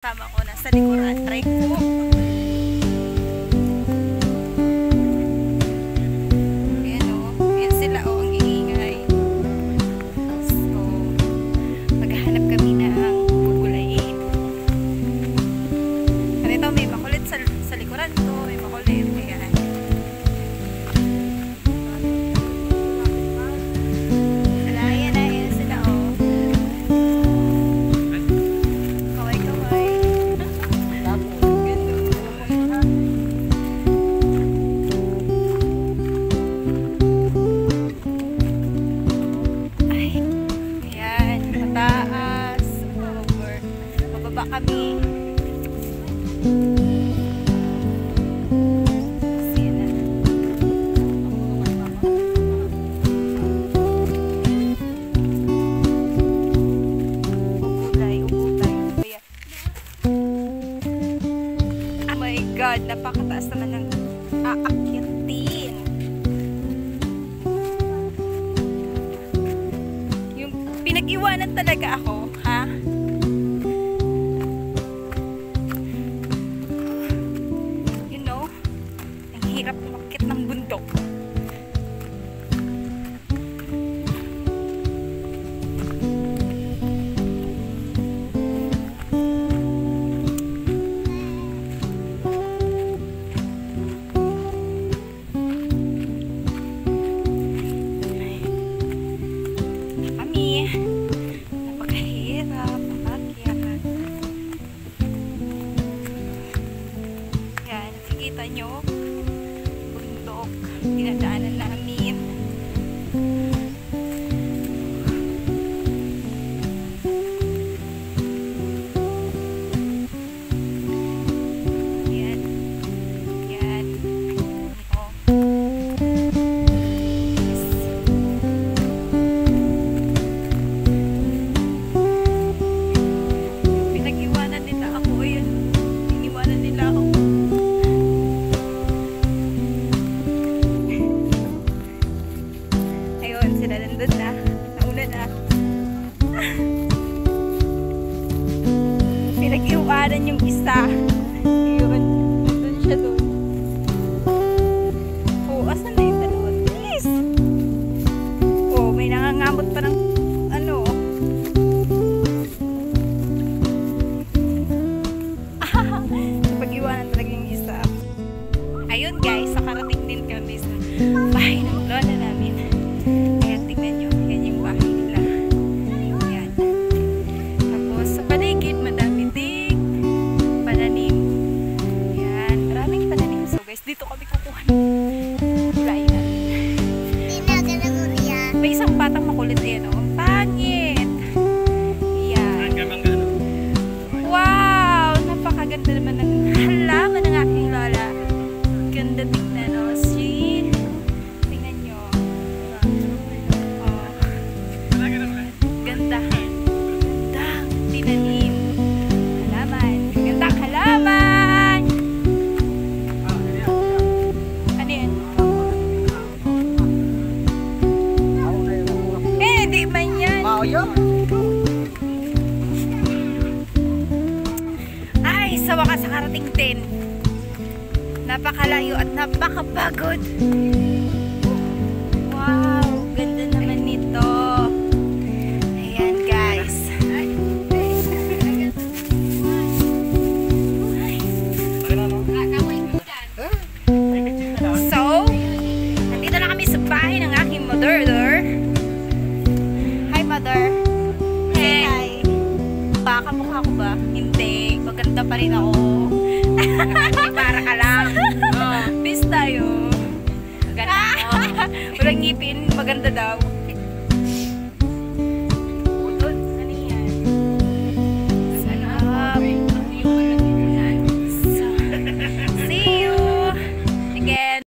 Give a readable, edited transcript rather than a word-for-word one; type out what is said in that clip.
Tama ko, nasa likuran. Try ko. Ayan o. Ayan sila o. Ang iingay. So, maghahanap kami ng gugulayin. At ito, may makulit sa likuran ko. May makulit. Ayan. Ayan sila o. Bababa kami. Sina. Ubulay. Oh my God, napakataas naman ng aakyatin. Yung pinag-iwanan talaga ako, ha? Hirap umakyat ng bundok. Kami, napakahirap umakyat. Yan, nakikita nyo dinadaanan namin. Yan. Yan. Oh. Yes. Pinag-iwanan nila ako. Ayan. Iniwanan nila ako. Sila nandun na. Nauna na. Pinag-iwanan yung isa. Yun. Nandun siya dun. Oh, asan na yung dalawa? Please! Oh, may nangangamot pa ng ano. Pag-iwanan talaga yung isa. Ayun guys, nakarating din kami sa bahay ng lola namin. Dito kami kukuha ng gulay namin. May isang batang makulit. Ayan o. Ang pangit. Ayan. Wow! Napakaganda naman ng halaman ng aking lola. Ganda tingnan o. See? Tingnan nyo. Oh. Ganda. Gandang tinanim. Halaman. Gandang halaman. Ay, sa wakas nakarating din. Napakalayo at napakapagod. Wow, ganda naman nito. Ayan guys. So, nandito na kami sa bahay ng aking mother. Hi mother. Hey. Baka mukha ko ba? Hindi. Maganda pa rin ako. Para ka lang. Peace tayo. Maganda ako. Walang ngipin. Maganda daw.